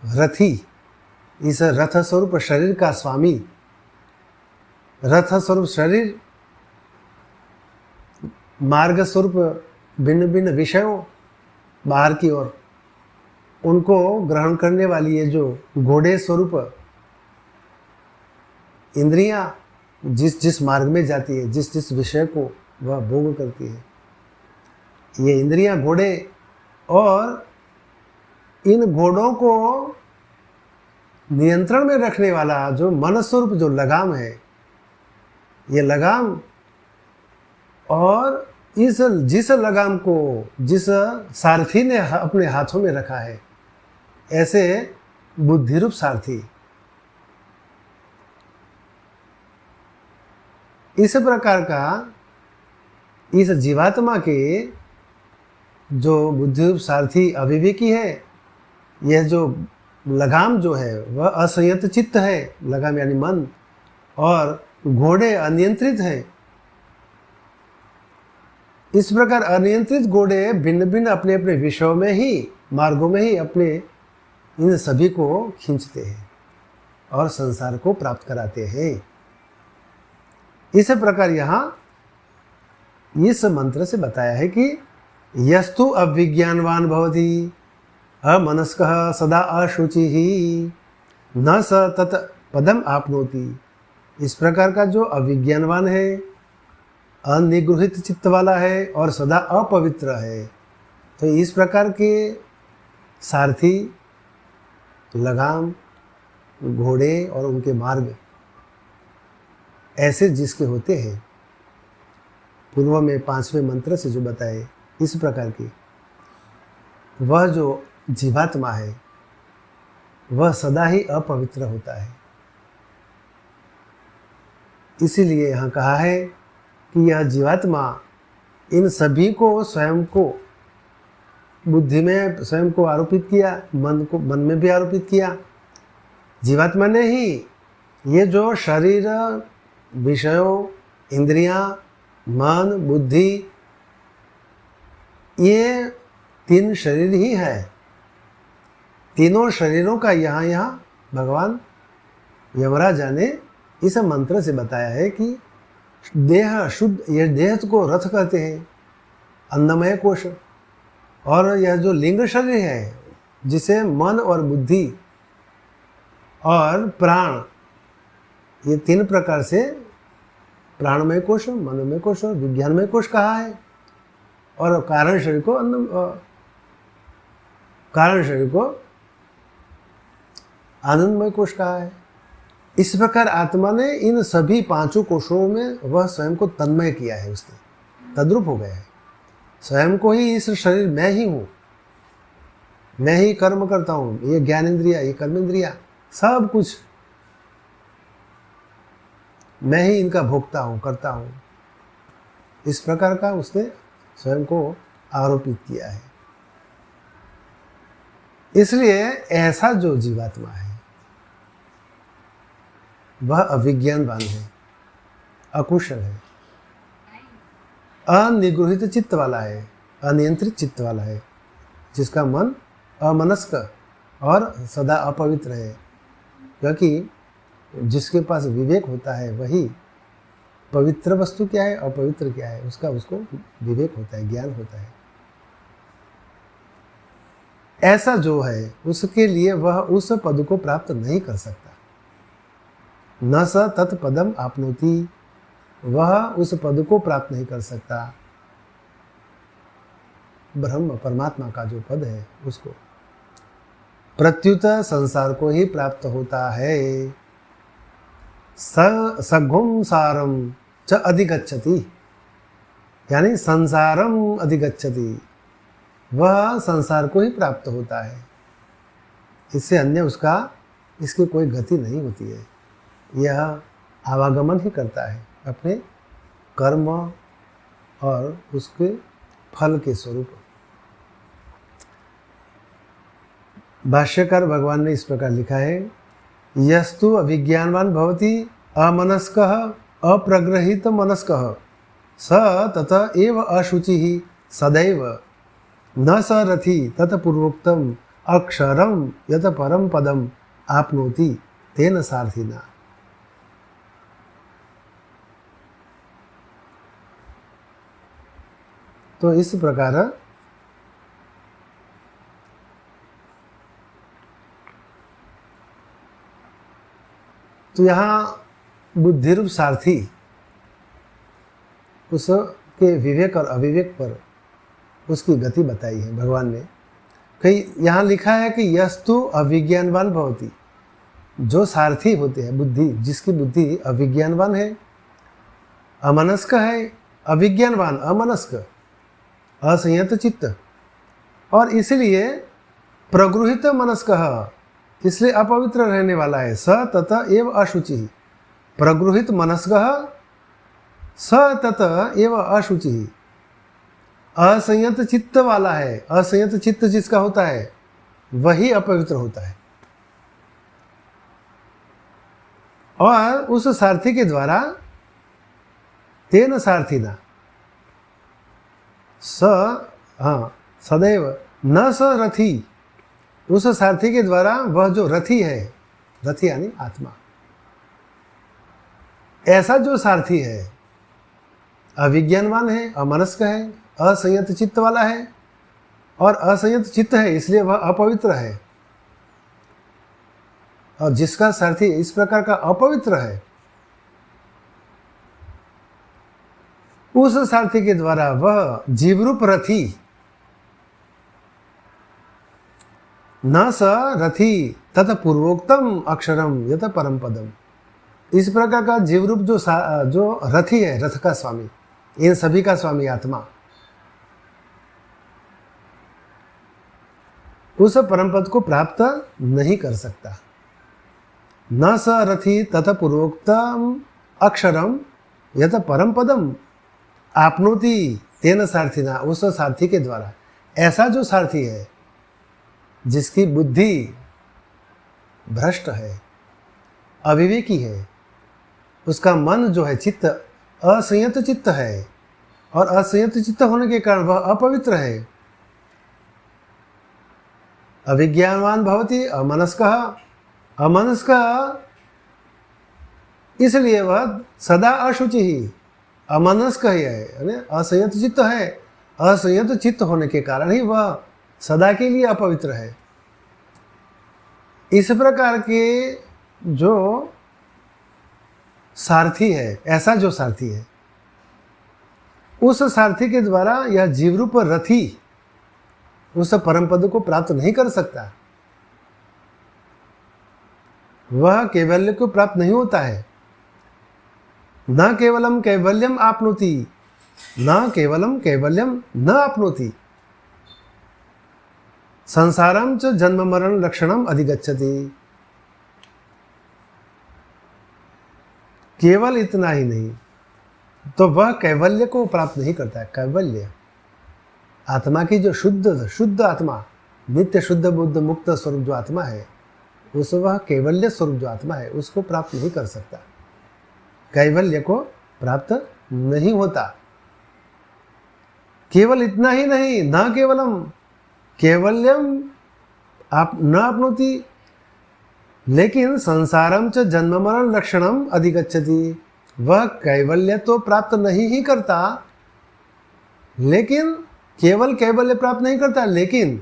रथी, इस रथ स्वरूप शरीर का स्वामी, रथ स्वरूप शरीर, मार्ग स्वरूप भिन्न भिन्न विषयों बाहर की ओर, उनको ग्रहण करने वाली ये जो घोड़े स्वरूप इंद्रियां जिस जिस मार्ग में जाती है, जिस जिस विषय को वह भोग करती है, ये इंद्रियां घोड़े, और इन घोड़ों को नियंत्रण में रखने वाला जो मन स्वरूप जो लगाम है, ये लगाम, और इस जिस लगाम को जिस सारथी ने अपने हाथों में रखा है, ऐसे बुद्धि रूप सारथी, इस प्रकार का इस जीवात्मा के जो बुद्धि रूप सारथी अविवेकी है, यह जो लगाम जो है वह असंयत चित्त है, लगाम यानी मन, और घोड़े अनियंत्रित हैं। इस प्रकार अनियंत्रित घोड़े भिन्न भिन्न अपने अपने विषयों में ही, मार्गों में ही अपने इन सभी को खींचते हैं और संसार को प्राप्त कराते हैं। इस प्रकार यहाँ इस मंत्र से बताया है कि यस्तु अविज्ञानवान भवति अमनस्कः सदा अशुचिः न स तत् पदम आपनोति। इस प्रकार का जो अविज्ञानवान है, अनिगृहित चित्त वाला है और सदा अपवित्र है, तो इस प्रकार के सारथी, लगाम, घोड़े और उनके मार्ग ऐसे जिसके होते हैं, पूर्व में 5वें मंत्र से जो बताए इस प्रकार की, वह जो जीवात्मा है वह सदा ही अपवित्र होता है। इसीलिए यहाँ कहा है कि यह जीवात्मा इन सभी को स्वयं को, बुद्धि में स्वयं को आरोपित किया, मन में भी आरोपित किया। जीवात्मा ने ही ये जो शरीर, विषयों, इंद्रियां, मन, बुद्धि, ये 3 शरीर ही है। तीनों शरीरों का यहाँ भगवान यमराजा ने इस मंत्र से बताया है कि देह शुद्ध, ये देह को रथ कहते हैं, अन्नमय कोश, और यह जो लिंग शरीर है जिसे मन और बुद्धि और प्राण, ये 3 प्रकार से प्राणमय कोश, मनोमय कोश और विज्ञानमय कोश कहा है, और कारण शरीर को आनंदमय कोश कहा है। इस प्रकार आत्मा ने इन सभी 5 कोशों में वह स्वयं को तन्मय किया है, उसने तद्रूप हो गया है। स्वयं को ही इस शरीर मैं ही हूँ, मैं ही कर्म करता हूँ, ये ज्ञानेंद्रिया, ये कर्मेंद्रिया, सब कुछ मैं ही इनका भोगता हूँ, करता हूँ। इस प्रकार का उसने स्वयं को आरोपित किया है। इसलिए ऐसा जो जीवात्मा है वह अविज्ञानवान है, अकुशल है, अनिगृहित चित्त वाला है, अनियंत्रित चित्त वाला है, जिसका मन अमनस्क और सदा अपवित्र है। क्योंकि जिसके पास विवेक होता है वही पवित्र वस्तु क्या है, अपवित्र क्या है, उसको विवेक होता है, ज्ञान होता है। ऐसा जो है उसके लिए वह उस पद को प्राप्त नहीं कर सकता। न स तत्पदम आपनोति, वह उस पद को प्राप्त नहीं कर सकता। ब्रह्म परमात्मा का जो पद है उसको, प्रत्युत संसार को ही प्राप्त होता है। सघुम सारम च अधिगच्छति, यानी संसारम अधिगच्छति, वह संसार को ही प्राप्त होता है, इससे अन्य इसकी कोई गति नहीं होती है। यह आवागमन ही करता है अपने कर्म और उसके फल के स्वरूप। भाष्यकार भगवान ने इस प्रकार लिखा है, यस्तु अविज्ञानवान भवति अमनस्कः अप्रग्रहित मनस्कः स तत एव अशुचिः सदैव न स रथि तत पूर्वोक्तम अक्षरम यत परम पदम आपनोति तेन सारथिना। तो इस प्रकार तो यहाँ बुद्धि रूप सारथी उसके विवेक और अविवेक पर उसकी गति बताई है भगवान ने। कई यहाँ लिखा है कि यस्तु अविज्ञानवान भवति, जो सारथी होते हैं बुद्धि, जिसकी बुद्धि अविज्ञानवान है, अमनस्क है, अविज्ञानवान अमनस्क, असंयत चित्त, और इसलिए प्रगृहित मनस्क, इसलिए अपवित्र रहने वाला है। स तत एव अशुचि, प्रगृहित मनस्क स तत एव अशुचि, असंयत चित्त वाला है। असंयत चित्त जिसका होता है वही अपवित्र होता है। और उस सारथी के द्वारा तेन सारथिना सदैव न स रथी, उस सारथी के द्वारा वह जो रथी है, रथी यानी आत्मा, ऐसा जो सारथी है अविज्ञानवान है, अमनस्क है, असंयत चित्त वाला है, और असंयत चित्त है इसलिए वह अपवित्र है। और जिसका सारथी इस प्रकार का अपवित्र है, उस सारथी के द्वारा वह जीवरूप रथी, न स रथी तत पूर्वोक्तम अक्षरम यत परम पदम, इस प्रकार का जीवरूप जो रथी है, रथ का स्वामी, इन सभी का स्वामी आत्मा, उस परम पद को प्राप्त नहीं कर सकता। न स रथी तथा पूर्वोक्तम अक्षरम यत परम पदम आपनोति तेन सारथिना, उस सारथी के द्वारा, ऐसा जो सारथी है जिसकी बुद्धि भ्रष्ट है, अविवेकी है, उसका मन जो है चित्त असंयत चित्त है, और असंयत चित्त होने के कारण वह अपवित्र है। अविज्ञानवान भवति अमनस्कः, अमनस्क इसलिए वह सदा अशुचि ही, अमनस्क ही है, यानी असंयत चित्त है। असंयत चित्त होने के कारण ही वह सदा के लिए अपवित्र है। इस प्रकार के जो सारथी है, ऐसा जो सारथी है, उस सारथी के द्वारा यह जीवरूप रथी उस परम पद को प्राप्त नहीं कर सकता। वह कैवल्य को प्राप्त नहीं होता है। न केवलम कैवल्यम आपनोति, न केवलम कैवल्यम न आपनोति, संसारम च जन्म मरण लक्षणम अधिगच्छति। केवल इतना ही नहीं, तो वह कैवल्य को प्राप्त नहीं करता है। कैवल्य आत्मा की जो शुद्ध आत्मा, नित्य शुद्ध बुद्ध मुक्त स्वरूप जो आत्मा है, उस वह कैवल्य स्वरूप जो आत्मा है उसको प्राप्त नहीं कर सकता, कैवल्य को प्राप्त नहीं होता। केवल इतना ही नहीं, न केवलम कैवल्यम आप न आपनोति, लेकिन संसारम च जन्म मरण लक्षणम अधिगच्छति, वह कैवल्य तो प्राप्त नहीं ही करता, लेकिन केवल कैवल्य प्राप्त नहीं करता, लेकिन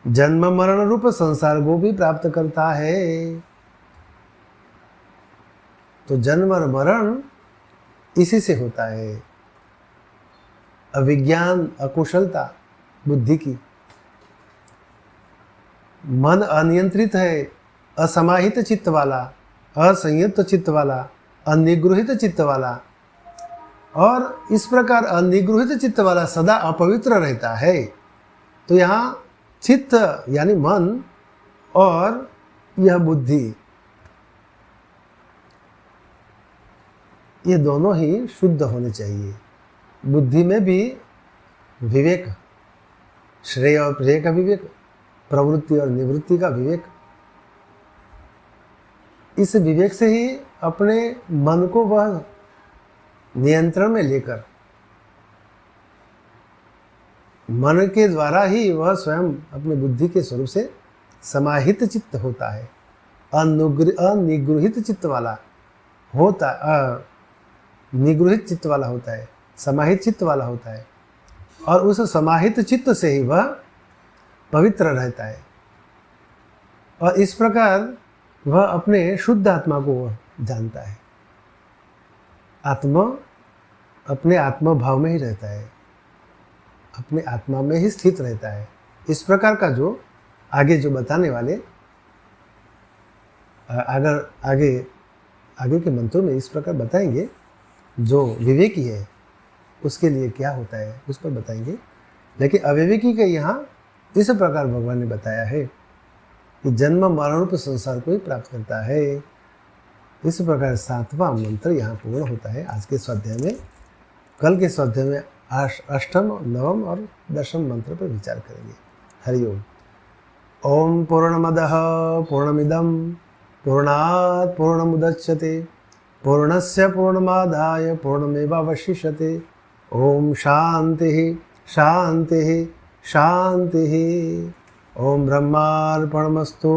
जन्म मरण रूप संसार को भी प्राप्त करता है। तो जन्म और मरण इसी से होता है, अविज्ञान, अकुशलता बुद्धि की। मन अनियंत्रित है, असमाहित चित्त वाला, असंयत चित्त वाला, अनिगृहित चित्त वाला, और इस प्रकार अनिगृहित चित्त वाला सदा अपवित्र रहता है। तो यहाँ चित्त यानी मन और यह बुद्धि, ये दोनों ही शुद्ध होने चाहिए। बुद्धि में भी विवेक, श्रेय और प्रेय का विवेक, प्रवृत्ति और निवृत्ति का विवेक, इस विवेक से ही अपने मन को वह नियंत्रण में लेकर, मन के द्वारा ही वह स्वयं अपने बुद्धि के स्वरूप से समाहित चित्त होता है, अनिगृहित चित्त वाला होता, निगृहित चित्त वाला होता है, समाहित चित्त वाला होता है, और उस समाहित चित्त से ही वह पवित्र रहता है। और इस प्रकार वह अपने शुद्ध आत्मा को जानता है। आत्मा अपने आत्मा भाव में ही रहता है, अपने आत्मा में ही स्थित रहता है। इस प्रकार का जो आगे जो बताने वाले अगर आगे के मंत्रों में इस प्रकार बताएंगे, जो विवेकी है उसके लिए क्या होता है उस पर बताएंगे। लेकिन अविवेकी के यहाँ इस प्रकार भगवान ने बताया है कि जन्म मरण रूप संसार को ही प्राप्त करता है। इस प्रकार 7वां मंत्र यहाँ पूर्ण होता है आज के स्वाध्याय में। कल के स्वाध्याय में 8म, 9म और 10म मंत्र पर विचार करेंगे। हरि ओम। ओम पूर्णमदः पूर्णमिदं पूर्णात् पूर्णमुदच्यते पूर्णस्य पूर्णमादाय पूर्णमेवावशिष्यते। ओम शांति शांति शांति। ओम ब्रह्मार्पणमस्तु।